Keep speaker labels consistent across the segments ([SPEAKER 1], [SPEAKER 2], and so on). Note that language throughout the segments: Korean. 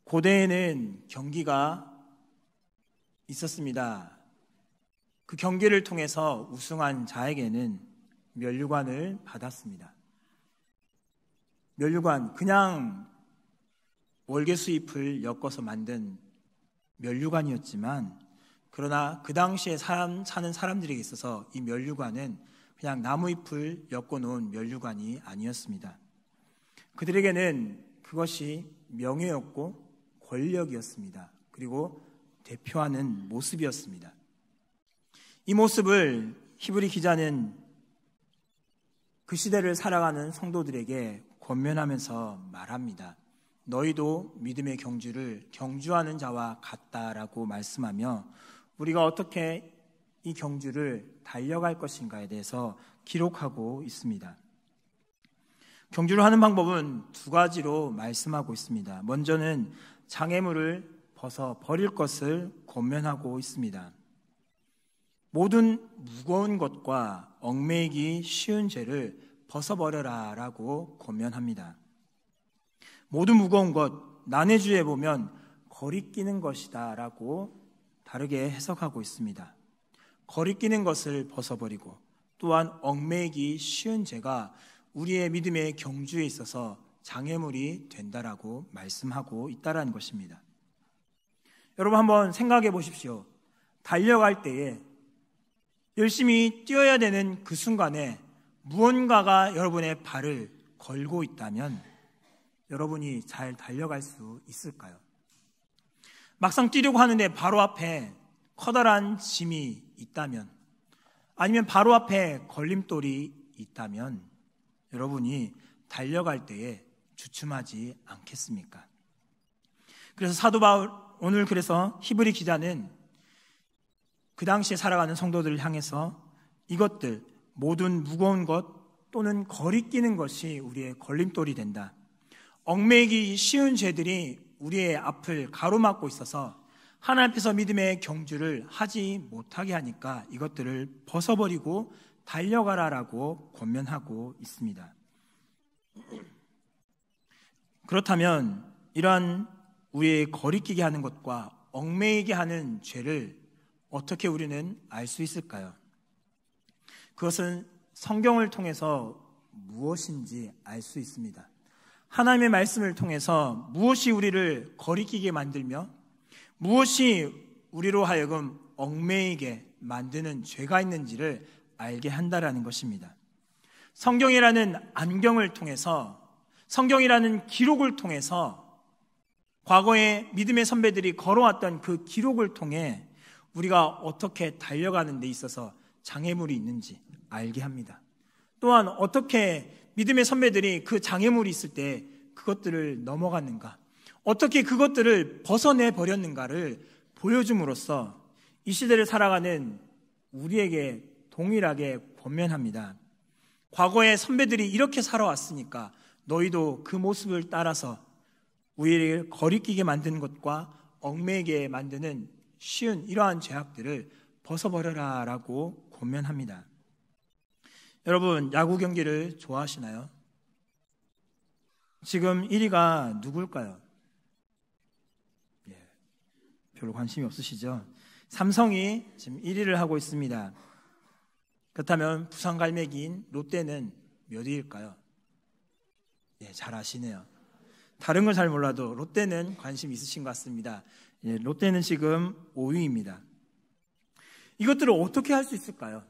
[SPEAKER 1] 고대에는 경기가 있었습니다. 그 경기를 통해서 우승한 자에게는 면류관을 받았습니다. 면류관, 그냥 월계수잎을 엮어서 만든 면류관이었지만, 그러나 그 당시에 사는 사람들에게 있어서 이 면류관은 그냥 나무잎을 엮어놓은 면류관이 아니었습니다. 그들에게는 그것이 명예였고 권력이었습니다. 그리고 대표하는 모습이었습니다. 이 모습을 히브리 기자는 그 시대를 살아가는 성도들에게 권면하면서 말합니다. 너희도 믿음의 경주를 경주하는 자와 같다라고 말씀하며 우리가 어떻게 이 경주를 달려갈 것인가에 대해서 기록하고 있습니다. 경주를 하는 방법은 두 가지로 말씀하고 있습니다. 먼저는 장애물을 벗어 버릴 것을 권면하고 있습니다. 모든 무거운 것과 얽매이기 쉬운 죄를 벗어버려라 라고 권면합니다. 모든 무거운 것, 난해주에 보면 거리끼는 것이다 라고 다르게 해석하고 있습니다. 거리끼는 것을 벗어버리고 또한 얽매이기 쉬운 죄가 우리의 믿음의 경주에 있어서 장애물이 된다라고 말씀하고 있다라는 것입니다. 여러분 한번 생각해 보십시오. 달려갈 때에 열심히 뛰어야 되는 그 순간에 무언가가 여러분의 발을 걸고 있다면 여러분이 잘 달려갈 수 있을까요? 막상 뛰려고 하는데 바로 앞에 커다란 짐이 있다면, 아니면 바로 앞에 걸림돌이 있다면 여러분이 달려갈 때에 주춤하지 않겠습니까? 그래서 사도 바울, 오늘 그래서 히브리 기자는 그 당시에 살아가는 성도들을 향해서 이것들, 모든 무거운 것 또는 거리끼는 것이 우리의 걸림돌이 된다. 얽매이기 쉬운 죄들이 우리의 앞을 가로막고 있어서 하나님 앞에서 믿음의 경주를 하지 못하게 하니까 이것들을 벗어버리고 달려가라라고 권면하고 있습니다. 그렇다면 이러한 우리의 거리끼게 하는 것과 얽매이게 하는 죄를 어떻게 우리는 알 수 있을까요? 그것은 성경을 통해서 무엇인지 알 수 있습니다. 하나님의 말씀을 통해서 무엇이 우리를 거리끼게 만들며 무엇이 우리로 하여금 얽매이게 만드는 죄가 있는지를 알게 한다라는 것입니다. 성경이라는 안경을 통해서, 성경이라는 기록을 통해서 과거의 믿음의 선배들이 걸어왔던 그 기록을 통해 우리가 어떻게 달려가는 데 있어서 장애물이 있는지 알게 합니다. 또한 어떻게 믿음의 선배들이 그 장애물이 있을 때 그것들을 넘어갔는가, 어떻게 그것들을 벗어내 버렸는가를 보여줌으로써 이 시대를 살아가는 우리에게 동일하게 권면합니다. 과거의 선배들이 이렇게 살아왔으니까 너희도 그 모습을 따라서 우리를 거리끼게 만드는 것과 얽매이게 만드는 쉬운 이러한 죄악들을 벗어버려라 라고 권면합니다. 여러분, 야구 경기를 좋아하시나요? 지금 1위가 누굴까요? 별로 관심이 없으시죠? 삼성이 지금 1위를 하고 있습니다. 그렇다면 부산 갈매기인 롯데는 몇 위일까요? 잘 아시네요. 다른 걸 잘 몰라도 롯데는 관심 있으신 것 같습니다. 롯데는 지금 5위입니다. 이것들을 어떻게 할 수 있을까요?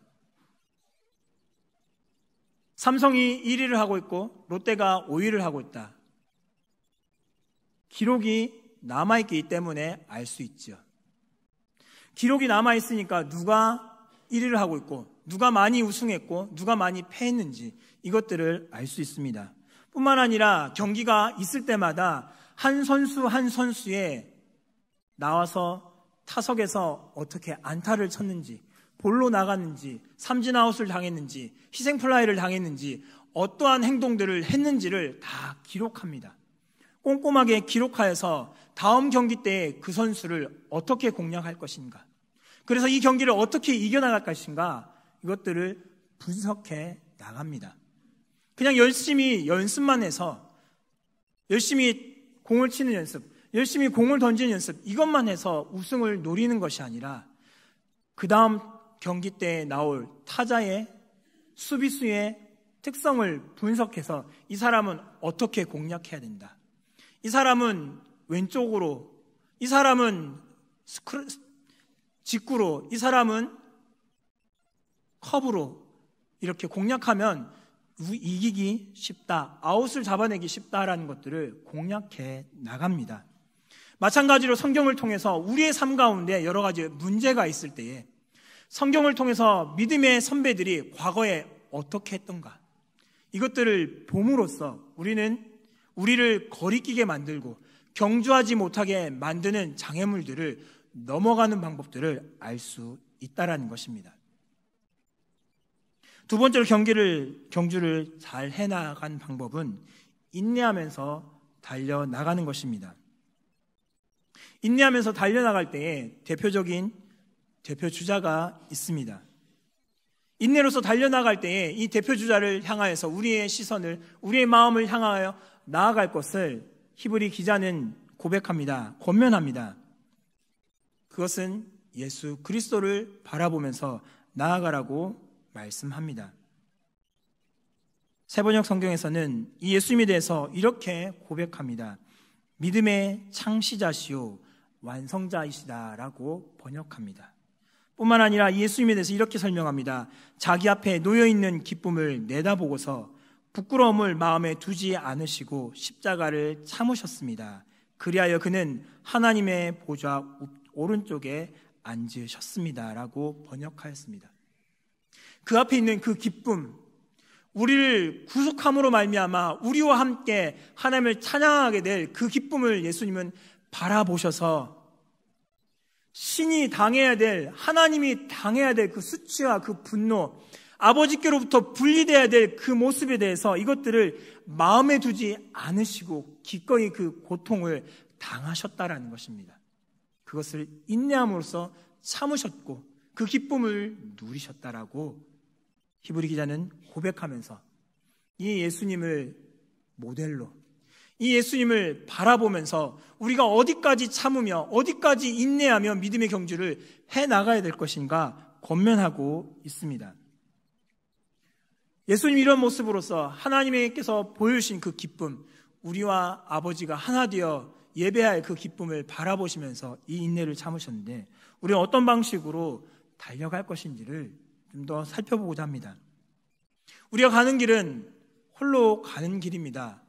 [SPEAKER 1] 삼성이 1위를 하고 있고 롯데가 5위를 하고 있다. 기록이 남아있기 때문에 알 수 있죠. 기록이 남아있으니까 누가 1위를 하고 있고 누가 많이 우승했고 누가 많이 패했는지 이것들을 알 수 있습니다. 뿐만 아니라 경기가 있을 때마다 한 선수 한 선수에 나와서 타석에서 어떻게 안타를 쳤는지, 볼로 나갔는지, 삼진아웃을 당했는지, 희생플라이를 당했는지, 어떠한 행동들을 했는지를 다 기록합니다. 꼼꼼하게 기록하여서 다음 경기 때 그 선수를 어떻게 공략할 것인가, 그래서 이 경기를 어떻게 이겨나갈 것인가, 이것들을 분석해 나갑니다. 그냥 열심히 연습만 해서, 열심히 공을 치는 연습, 열심히 공을 던지는 연습, 이것만 해서 우승을 노리는 것이 아니라 그 다음 경기 때 나올 타자의 수비수의 특성을 분석해서 이 사람은 어떻게 공략해야 된다, 이 사람은 왼쪽으로, 이 사람은 직구로, 이 사람은 커브로 이렇게 공략하면 이기기 쉽다, 아웃을 잡아내기 쉽다라는 것들을 공략해 나갑니다. 마찬가지로 성경을 통해서 우리의 삶 가운데 여러 가지 문제가 있을 때에 성경을 통해서 믿음의 선배들이 과거에 어떻게 했던가, 이것들을 봄으로써 우리를 거리끼게 만들고 경주하지 못하게 만드는 장애물들을 넘어가는 방법들을 알 수 있다라는 것입니다. 두 번째로 경주를 잘 해나간 방법은 인내하면서 달려나가는 것입니다. 인내하면서 달려나갈 때에 대표적인 대표주자가 있습니다. 인내로서 달려나갈 때에 이 대표주자를 향하여서 우리의 시선을, 우리의 마음을 향하여 나아갈 것을 히브리 기자는 고백합니다. 권면합니다. 그것은 예수 그리스도를 바라보면서 나아가라고 말씀합니다. 세번역 성경에서는 이 예수님에 대해서 이렇게 고백합니다. 믿음의 창시자시오 완성자이시다라고 번역합니다. 뿐만 아니라 예수님에 대해서 이렇게 설명합니다. 자기 앞에 놓여있는 기쁨을 내다보고서 부끄러움을 마음에 두지 않으시고 십자가를 참으셨습니다. 그리하여 그는 하나님의 보좌 오른쪽에 앉으셨습니다 라고 번역하였습니다. 그 앞에 있는 그 기쁨, 우리를 구속함으로 말미암아 우리와 함께 하나님을 찬양하게 될 그 기쁨을 예수님은 바라보셔서 신이 당해야 될, 하나님이 당해야 될 그 수치와 그 분노, 아버지께로부터 분리돼야 될 그 모습에 대해서 이것들을 마음에 두지 않으시고 기꺼이 그 고통을 당하셨다라는 것입니다. 그것을 인내함으로써 참으셨고 그 기쁨을 누리셨다라고 히브리 기자는 고백하면서 이 예수님을 모델로, 이 예수님을 바라보면서 우리가 어디까지 참으며 어디까지 인내하며 믿음의 경주를 해나가야 될 것인가 권면하고 있습니다. 예수님 이런 모습으로서 하나님께서 보여주신 그 기쁨, 우리와 아버지가 하나 되어 예배할 그 기쁨을 바라보시면서 이 인내를 참으셨는데 우리는 어떤 방식으로 달려갈 것인지를 좀 더 살펴보고자 합니다. 우리가 가는 길은 홀로 가는 길입니다.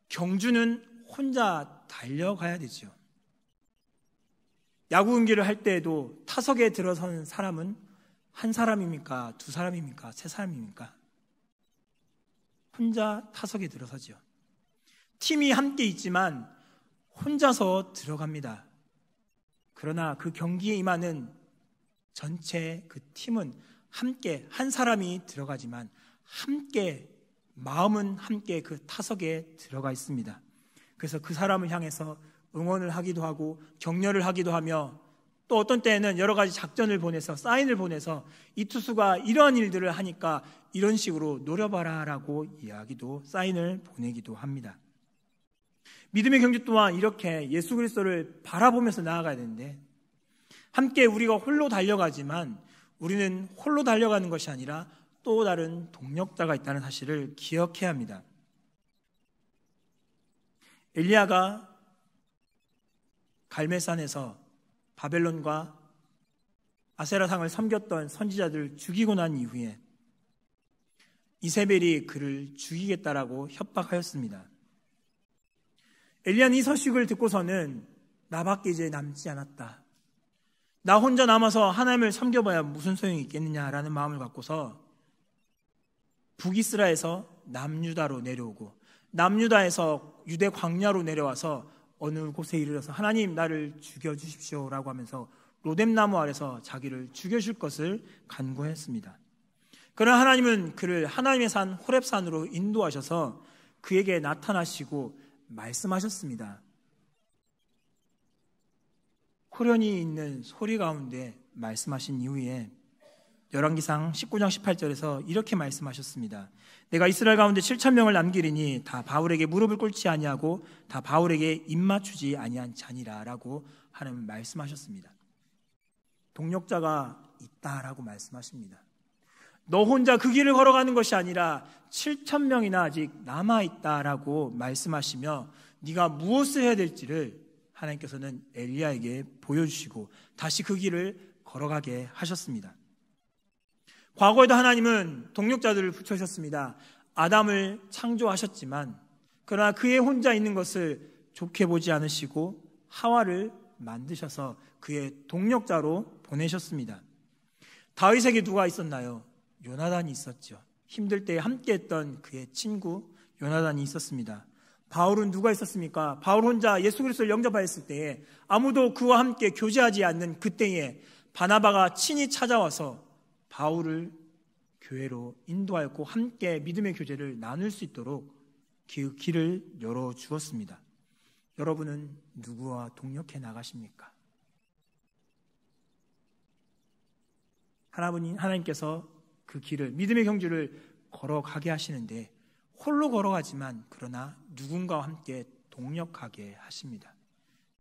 [SPEAKER 1] 경주는 혼자 달려가야 되죠. 야구 경기를 할 때에도 타석에 들어서는 사람은 한 사람입니까? 두 사람입니까? 세 사람입니까? 혼자 타석에 들어서죠. 팀이 함께 있지만 혼자서 들어갑니다. 그러나 그 경기에 임하는 전체 그 팀은 함께, 한 사람이 들어가지만 함께, 마음은 함께 그 타석에 들어가 있습니다. 그래서 그 사람을 향해서 응원을 하기도 하고 격려를 하기도 하며 또 어떤 때에는 여러 가지 작전을 보내서 사인을 보내서 이 투수가 이러한 일들을 하니까 이런 식으로 노려봐라 라고 이야기도 사인을 보내기도 합니다. 믿음의 경주 또한 이렇게 예수 그리스도를 바라보면서 나아가야 되는데 함께 우리가 홀로 달려가지만 우리는 홀로 달려가는 것이 아니라 또 다른 동력자가 있다는 사실을 기억해야 합니다. 엘리야가 갈멜산에서 바벨론과 아세라상을 섬겼던 선지자들을 죽이고 난 이후에 이세벨이 그를 죽이겠다라고 협박하였습니다. 엘리야는 이 소식을 듣고서는 나밖에 이제 남지 않았다, 나 혼자 남아서 하나님을 섬겨봐야 무슨 소용이 있겠느냐라는 마음을 갖고서 북이스라에서 남유다로 내려오고 남유다에서 유대 광야로 내려와서 어느 곳에 이르러서 하나님 나를 죽여주십시오라고 하면서 로뎀나무 아래서 자기를 죽여줄 것을 간구했습니다. 그러나 하나님은 그를 하나님의 산 호렙산으로 인도하셔서 그에게 나타나시고 말씀하셨습니다. 호련히 있는 소리 가운데 말씀하신 이후에 열왕기상 19장 18절에서 이렇게 말씀하셨습니다. 내가 이스라엘 가운데 7,000명을 남기리니 다 바울에게 무릎을 꿇지 아니하고 다 바울에게 입맞추지 아니한 자니라 라고 하는 말씀하셨습니다. 동력자가 있다라고 말씀하십니다. 너 혼자 그 길을 걸어가는 것이 아니라 7,000명이나 아직 남아있다라고 말씀하시며 네가 무엇을 해야 될지를 하나님께서는 엘리야에게 보여주시고 다시 그 길을 걸어가게 하셨습니다. 과거에도 하나님은 동력자들을 붙여주셨습니다. 아담을 창조하셨지만 그러나 그의 혼자 있는 것을 좋게 보지 않으시고 하와를 만드셔서 그의 동력자로 보내셨습니다. 다윗에게 누가 있었나요? 요나단이 있었죠. 힘들 때 함께했던 그의 친구 요나단이 있었습니다. 바울은 누가 있었습니까? 바울 혼자 예수 그리스도를 영접하였을 때에 아무도 그와 함께 교제하지 않는 그때에 바나바가 친히 찾아와서 바울을 교회로 인도하였고 함께 믿음의 교제를 나눌 수 있도록 그 길을 열어주었습니다. 여러분은 누구와 동력해 나가십니까? 하나님께서 그 길을, 믿음의 경주를 걸어가게 하시는데 홀로 걸어가지만 그러나 누군가와 함께 동력하게 하십니다.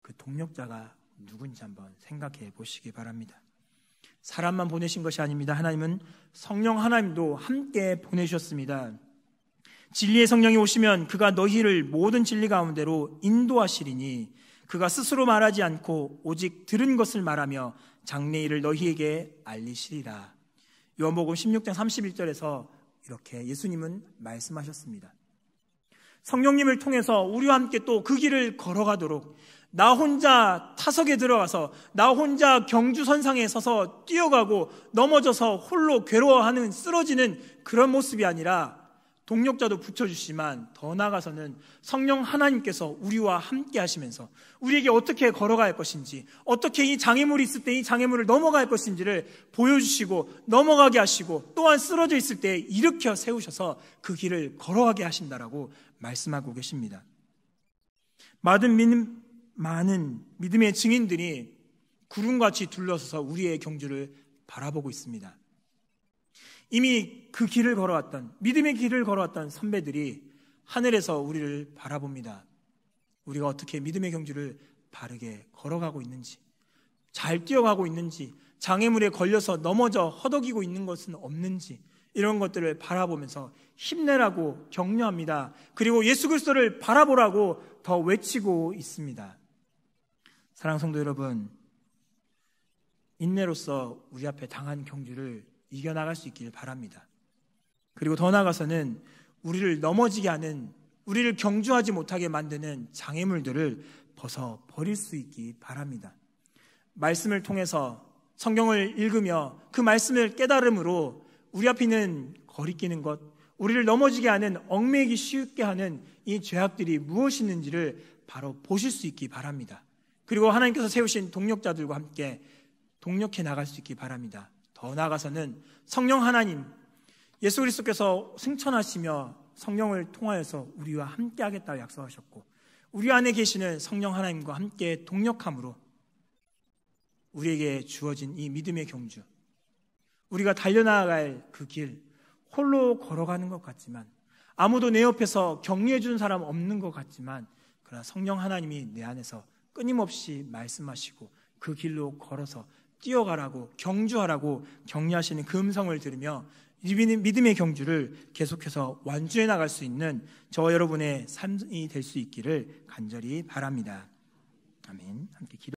[SPEAKER 1] 그 동력자가 누군지 한번 생각해 보시기 바랍니다. 사람만 보내신 것이 아닙니다. 하나님은 성령 하나님도 함께 보내주셨습니다. 진리의 성령이 오시면 그가 너희를 모든 진리 가운데로 인도하시리니 그가 스스로 말하지 않고 오직 들은 것을 말하며 장래일을 너희에게 알리시리라. 요한복음 16장 31절에서 이렇게 예수님은 말씀하셨습니다. 성령님을 통해서 우리와 함께 또 그 길을 걸어가도록 나 혼자 타석에 들어가서 나 혼자 경주선상에 서서 뛰어가고 넘어져서 홀로 괴로워하는 쓰러지는 그런 모습이 아니라 동력자도 붙여주시지만 더 나아가서는 성령 하나님께서 우리와 함께 하시면서 우리에게 어떻게 걸어가야 할 것인지, 어떻게 이 장애물이 있을 때 이 장애물을 넘어갈 것인지를 보여주시고 넘어가게 하시고 또한 쓰러져 있을 때 일으켜 세우셔서 그 길을 걸어가게 하신다라고 말씀하고 계십니다. 많은 믿음의 증인들이 구름같이 둘러서서 우리의 경주를 바라보고 있습니다. 이미 그 길을 걸어왔던, 믿음의 길을 걸어왔던 선배들이 하늘에서 우리를 바라봅니다. 우리가 어떻게 믿음의 경주를 바르게 걸어가고 있는지, 잘 뛰어가고 있는지, 장애물에 걸려서 넘어져 허덕이고 있는 것은 없는지, 이런 것들을 바라보면서 힘내라고 격려합니다. 그리고 예수 그리스도를 바라보라고 더 외치고 있습니다. 사랑하는 성도 여러분, 인내로서 우리 앞에 당한 경주를 이겨나갈 수 있길 바랍니다. 그리고 더 나아가서는 우리를 넘어지게 하는, 우리를 경주하지 못하게 만드는 장애물들을 벗어버릴 수 있기 바랍니다. 말씀을 통해서 성경을 읽으며 그 말씀을 깨달음으로 우리 앞에 있는 거리끼는 것, 우리를 넘어지게 하는, 얽매이기 쉽게 하는 이 죄악들이 무엇이 있는지를 바로 보실 수 있기 바랍니다. 그리고 하나님께서 세우신 동력자들과 함께 동력해 나갈 수 있기 바랍니다. 더 나아가서는 성령 하나님, 예수 그리스도께서 승천하시며 성령을 통하여서 우리와 함께 하겠다고 약속하셨고 우리 안에 계시는 성령 하나님과 함께 동력함으로 우리에게 주어진 이 믿음의 경주, 우리가 달려나갈 그 길, 홀로 걸어가는 것 같지만, 아무도 내 옆에서 격려해 주는 사람 없는 것 같지만, 그러나 성령 하나님이 내 안에서 끊임없이 말씀하시고 그 길로 걸어서 뛰어가라고, 경주하라고 격려하시는 그 음성을 들으며 믿음의 경주를 계속해서 완주해 나갈 수 있는 저와 여러분의 삶이 될 수 있기를 간절히 바랍니다. 아멘. 함께 기도.